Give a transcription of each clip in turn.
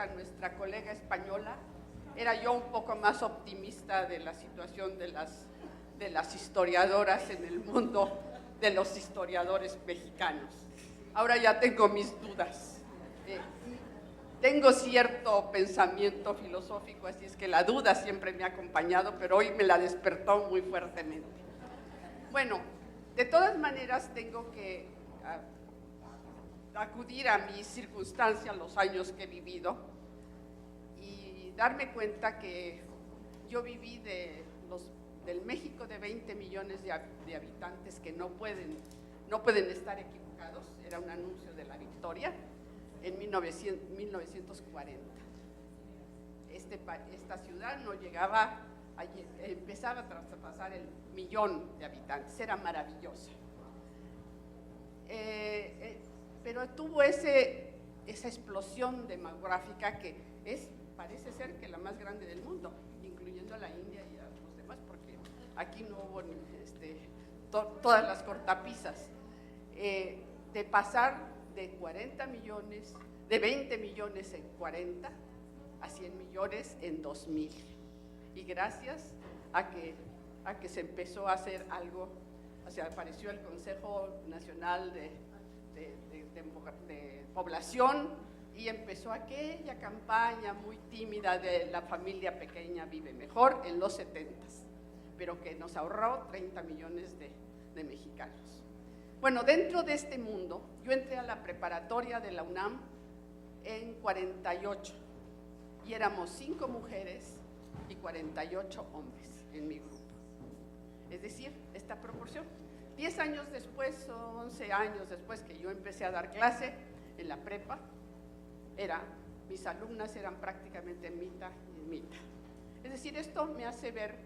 a nuestra colega española, era yo un poco más optimista de la situación de las historiadoras en el mundo de los historiadores mexicanos. Ahora ya tengo mis dudas. Tengo cierto pensamiento filosófico, así es que la duda siempre me ha acompañado, pero hoy me la despertó muy fuertemente. Bueno, de todas maneras tengo que acudir a mis circunstancias, los años que he vivido, y darme cuenta que yo viví del México de 20 millones de habitantes que no pueden estar equivocados, era un anuncio de la victoria, en 1940. Esta ciudad no llegaba, empezaba a traspasar el 1.000.000 de habitantes, era maravillosa. Pero tuvo esa explosión demográfica que parece ser que la más grande del mundo, incluyendo a la India y a los demás, porque aquí no hubo todas las cortapisas. De pasar de 40 millones, de 20 millones en 40 a 100 millones en 2000. Y gracias a que se empezó a hacer algo, o sea, apareció el Consejo Nacional de Población y empezó aquella campaña muy tímida de la familia pequeña vive mejor en los 70s, pero que nos ahorró 30 millones de mexicanos. Bueno, dentro de este mundo, yo entré a la preparatoria de la UNAM en 48 y éramos 5 mujeres y 48 hombres en mi grupo. Es decir, esta proporción. 10 años después, 11 años después que yo empecé a dar clase en la prepa, mis alumnas eran prácticamente mitad y mitad. Es decir, esto me hace ver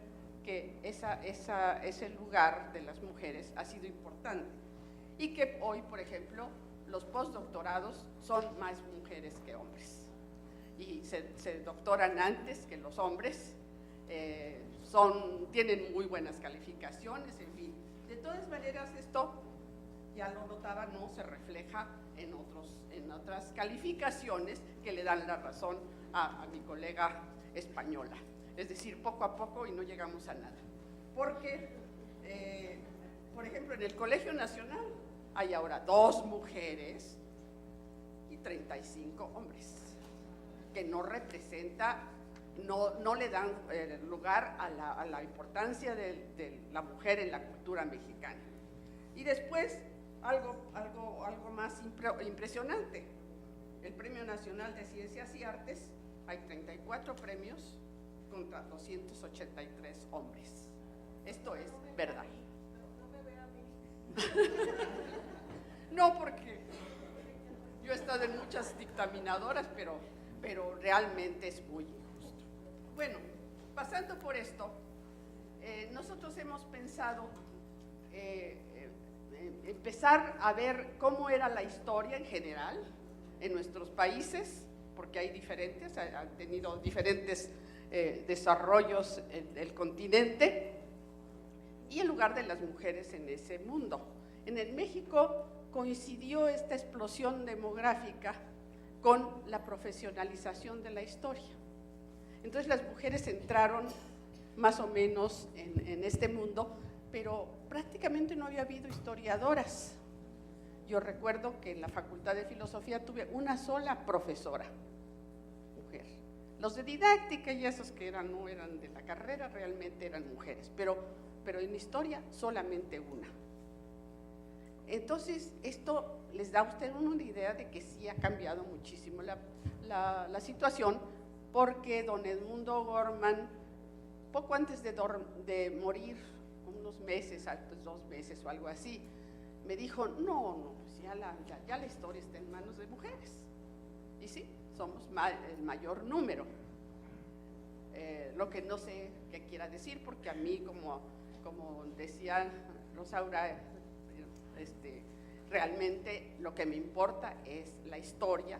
que ese lugar de las mujeres ha sido importante y que hoy, por ejemplo, los postdoctorados son más mujeres que hombres y se doctoran antes que los hombres, tienen muy buenas calificaciones, en fin. De todas maneras, esto ya lo notaba, no se refleja en otras calificaciones que le dan la razón a mi colega española. Es decir, poco a poco y no llegamos a nada. Porque, por ejemplo, en el Colegio Nacional hay ahora 2 mujeres y 35 hombres, que no representa, no le dan lugar a la importancia de la mujer en la cultura mexicana. Y después, algo más impresionante, el Premio Nacional de Ciencias y Artes, hay 34 premios contra 283 hombres. Esto es verdad. No, porque yo he estado en muchas dictaminadoras, pero realmente es muy injusto. Bueno, pasando por esto, nosotros hemos pensado empezar a ver cómo era la historia en general en nuestros países, porque hay diferentes, han tenido diferentes desarrollos el continente, y el lugar de las mujeres en ese mundo. En el México coincidió esta explosión demográfica con la profesionalización de la historia. Entonces las mujeres entraron más o menos en este mundo, pero prácticamente no había habido historiadoras. Yo recuerdo que en la Facultad de Filosofía tuve una sola profesora, mujer. Los de didáctica y esos que no eran de la carrera realmente eran mujeres, pero en historia solamente una. Entonces, esto les da a usted una idea de que sí ha cambiado muchísimo la situación, porque don Edmundo Gorman, poco antes de morir, unos meses, 2 meses o algo así, me dijo, no, pues ya la historia está en manos de mujeres. Y sí, somos el mayor número. Lo que no sé qué quiera decir, porque a mí, como decía Rosaura, realmente lo que me importa es la historia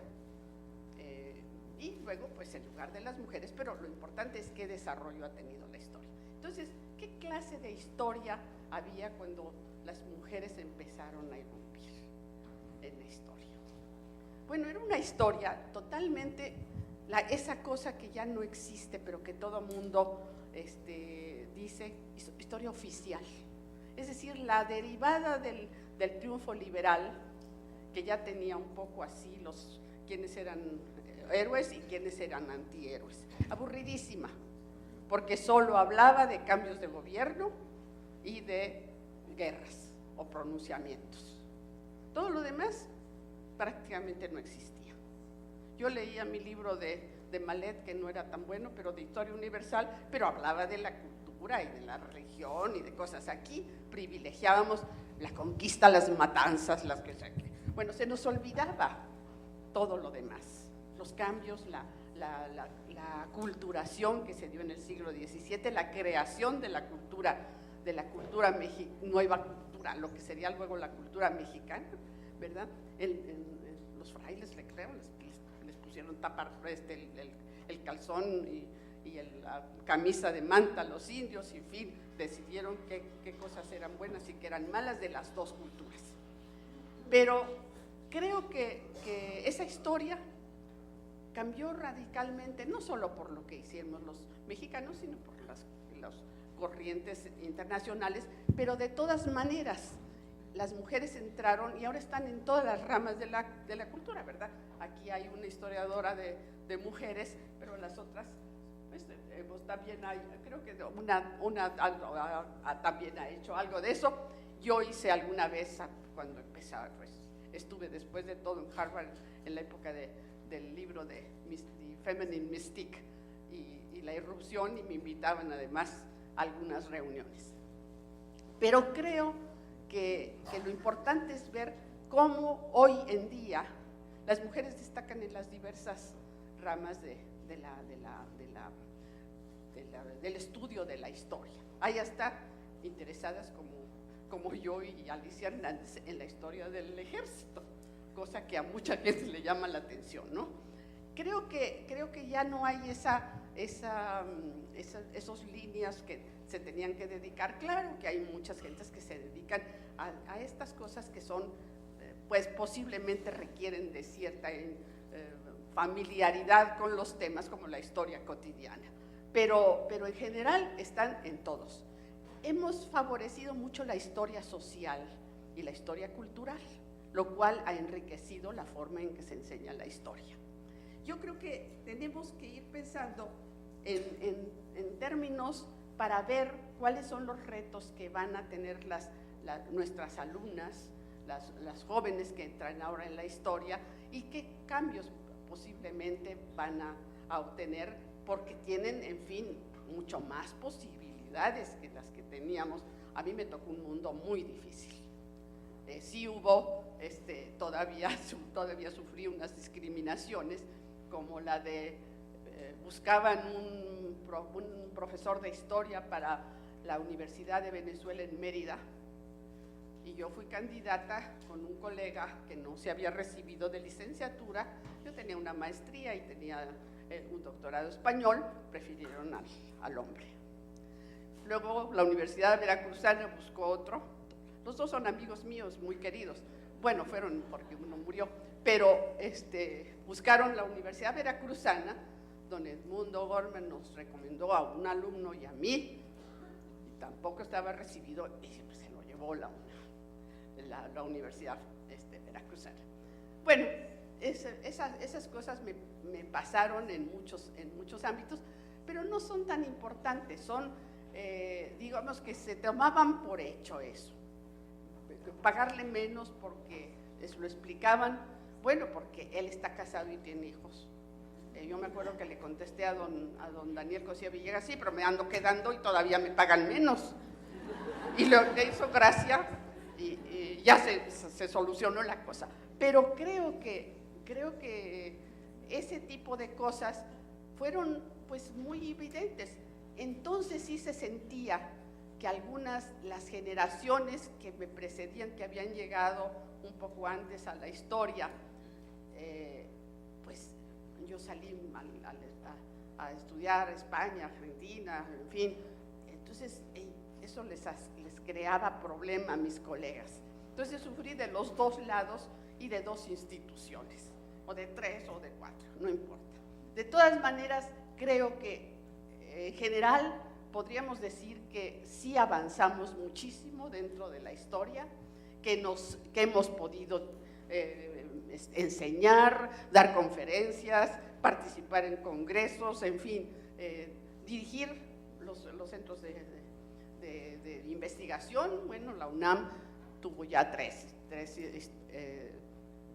y luego pues el lugar de las mujeres, pero lo importante es qué desarrollo ha tenido la historia. Entonces, ¿qué clase de historia había cuando las mujeres empezaron a irrumpir en la historia? Bueno, era una historia totalmente esa cosa que ya no existe, pero que todo mundo dice, historia oficial. Es decir, la derivada del triunfo liberal, que ya tenía un poco así quienes eran héroes y quienes eran antihéroes. Aburridísima, porque solo hablaba de cambios de gobierno y de guerras o pronunciamientos. Todo lo demás prácticamente no existía. Yo leía mi libro de Malet, que no era tan bueno, pero de historia universal, pero hablaba de la cultura y de la religión y de cosas. Aquí privilegiábamos la conquista, las matanzas, bueno, se nos olvidaba todo lo demás, los cambios, la aculturación que se dio en el siglo XVII, la creación de la cultura nueva cultura, lo que sería luego la cultura mexicana, ¿verdad? Los frailes, creo, les pusieron tapar el calzón y la camisa de manta a los indios, y en fin, decidieron qué cosas eran buenas y qué eran malas de las dos culturas. Pero creo que esa historia cambió radicalmente, no solo por lo que hicimos los mexicanos, sino por las corrientes internacionales, pero de todas maneras las mujeres entraron y ahora están en todas las ramas de la cultura, ¿verdad? Aquí hay una historiadora de mujeres, pero las otras, pues también hay, creo que también ha hecho algo de eso. Yo hice alguna vez, cuando empezaba, pues estuve después de todo en Harvard en la época del libro de Feminine Mystique y la irrupción, y me invitaban además a algunas reuniones. Pero creo que lo importante es ver cómo hoy en día las mujeres destacan en las diversas ramas del estudio de la historia. Hay hasta interesadas como yo y Alicia Hernández en la historia del ejército, cosa que a mucha gente le llama la atención, ¿no? Creo que ya no hay esos líneas que se tenían que dedicar. Claro que hay muchas gentes que se dedican a estas cosas que son, pues posiblemente requieren de cierta familiaridad con los temas, como la historia cotidiana, pero en general están en todos. Hemos favorecido mucho la historia social y la historia cultural, lo cual ha enriquecido la forma en que se enseña la historia. Yo creo que tenemos que ir pensando en términos para ver cuáles son los retos que van a tener nuestras alumnas, las jóvenes que entran ahora en la historia, y qué cambios posiblemente van a obtener, porque tienen, en fin, mucho más posibilidades que las que teníamos. A mí me tocó un mundo muy difícil. Sí hubo, todavía sufrí unas discriminaciones, como la de, buscaban un profesor de historia para la Universidad de Venezuela en Mérida, y yo fui candidata con un colega que no se había recibido de licenciatura. Yo tenía una maestría y tenía un doctorado español, prefirieron al hombre. Luego la Universidad Veracruzana buscó otro. Los dos son amigos míos muy queridos. Bueno, fueron porque uno murió, pero buscaron la Universidad Veracruzana, don Edmundo Gorman nos recomendó a un alumno y a mí, y tampoco estaba recibido, y pues se lo llevó la Universidad Veracruzana. Bueno, esas cosas me pasaron en muchos ámbitos, pero no son tan importantes, son, digamos que se tomaban por hecho eso. Pagarle menos porque les lo explicaban, bueno, porque él está casado y tiene hijos. Yo me acuerdo que le contesté a don Daniel Cosía Villegas, sí, pero me ando quedando y todavía me pagan menos. Y le hizo gracia y ya se solucionó la cosa. Pero creo que ese tipo de cosas fueron pues muy evidentes. Entonces sí se sentía que las generaciones que me precedían, que habían llegado un poco antes a la historia, pues yo salí a estudiar a España, Argentina, en fin. Entonces eso les creaba problema a mis colegas. Entonces sufrí de los dos lados y de dos instituciones, o de tres o de cuatro, no importa. De todas maneras, creo que en general podríamos decir que sí avanzamos muchísimo dentro de la historia, que hemos podido enseñar, dar conferencias, participar en congresos, en fin, dirigir los centros de investigación. Bueno, la UNAM tuvo ya tres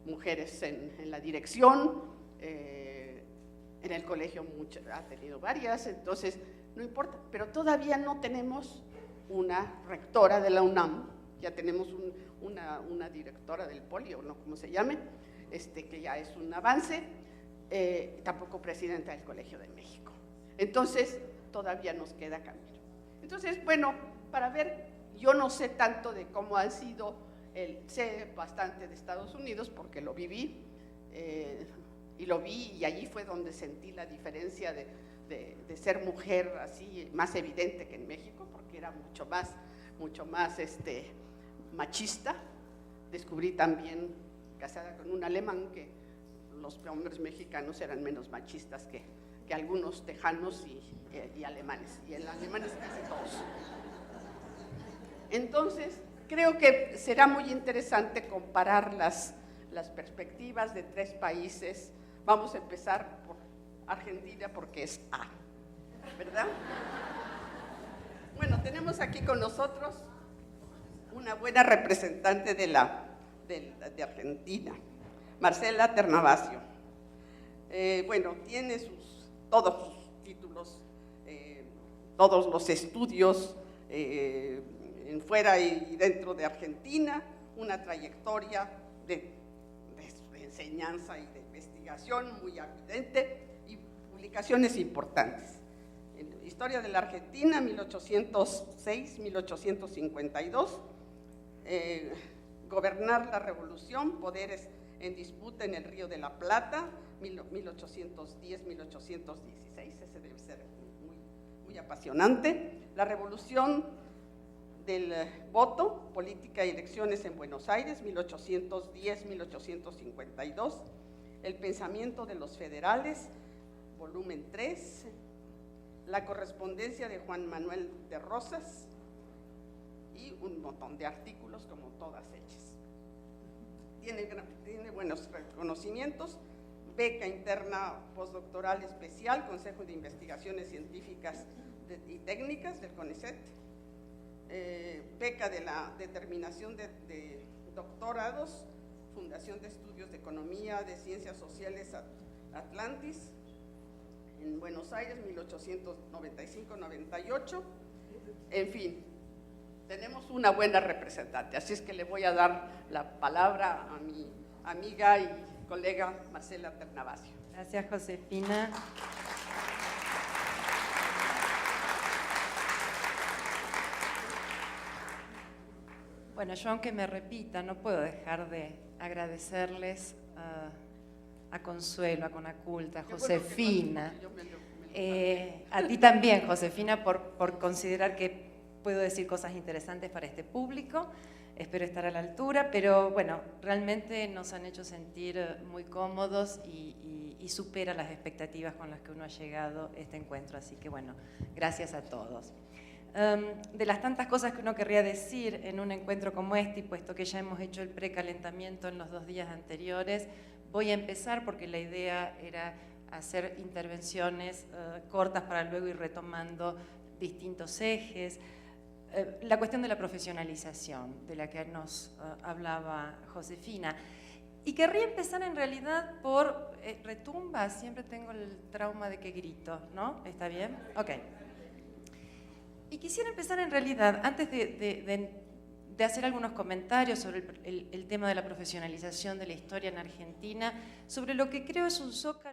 mujeres en la dirección, en el colegio ha tenido varias, entonces no importa, pero todavía no tenemos una rectora de la UNAM, ya tenemos una directora del POLI, o no como se llame, que ya es un avance, tampoco presidenta del Colegio de México. Entonces, todavía nos queda camino. Entonces, bueno, para ver, yo no sé tanto de cómo han sido, sé bastante de Estados Unidos porque lo viví, y allí fue donde sentí la diferencia de ser mujer así, más evidente que en México, porque era mucho más machista. Descubrí también, casada con un alemán, que los hombres mexicanos eran menos machistas que algunos tejanos y alemanes, y en alemanes casi todos. Entonces, creo que será muy interesante comparar las perspectivas de tres países. Vamos a empezar por Argentina porque es A, ¿verdad? Bueno, tenemos aquí con nosotros una buena representante de Argentina, Marcela Ternavasio. Bueno, tiene todos sus títulos, todos los estudios en fuera y dentro de Argentina, una trayectoria de enseñanza y de investigación muy evidente y publicaciones importantes. En Historia de la Argentina, 1806-1852, Gobernar la Revolución, Poderes en Disputa en el Río de la Plata, 1810-1816, ese debe ser muy apasionante. La Revolución del Voto, Política y Elecciones en Buenos Aires, 1810-1852. El Pensamiento de los Federales, volumen 3. La Correspondencia de Juan Manuel de Rosas, y un montón de artículos, como todas hechas. Tiene buenos reconocimientos: beca interna postdoctoral especial, Consejo de Investigaciones Científicas y Técnicas del CONICET, beca de la determinación de doctorados, Fundación de Estudios de Economía de Ciencias Sociales Atlantis, en Buenos Aires, 1895-98. En fin, tenemos una buena representante, así es que le voy a dar la palabra a mi amiga y colega Marcela Ternavasio. Gracias, Josefina. Bueno, yo aunque me repita, no puedo dejar de agradecerles a Consuelo, a Conaculta, a Josefina. A ti también, Josefina, por considerar que puedo decir cosas interesantes para este público. Espero estar a la altura, pero bueno, realmente nos han hecho sentir muy cómodos y supera las expectativas con las que uno ha llegado a este encuentro. Así que bueno, gracias a todos. De las tantas cosas que uno querría decir en un encuentro como este, y puesto que ya hemos hecho el precalentamiento en los 2 días anteriores, voy a empezar porque la idea era hacer intervenciones cortas para luego ir retomando distintos ejes. La cuestión de la profesionalización, de la que nos hablaba Josefina. Y querría empezar en realidad por retumba, siempre tengo el trauma de que grito, ¿no? ¿Está bien? Ok. Y quisiera empezar en realidad, antes de hacer algunos comentarios sobre el tema de la profesionalización de la historia en Argentina, sobre lo que creo es un zócalo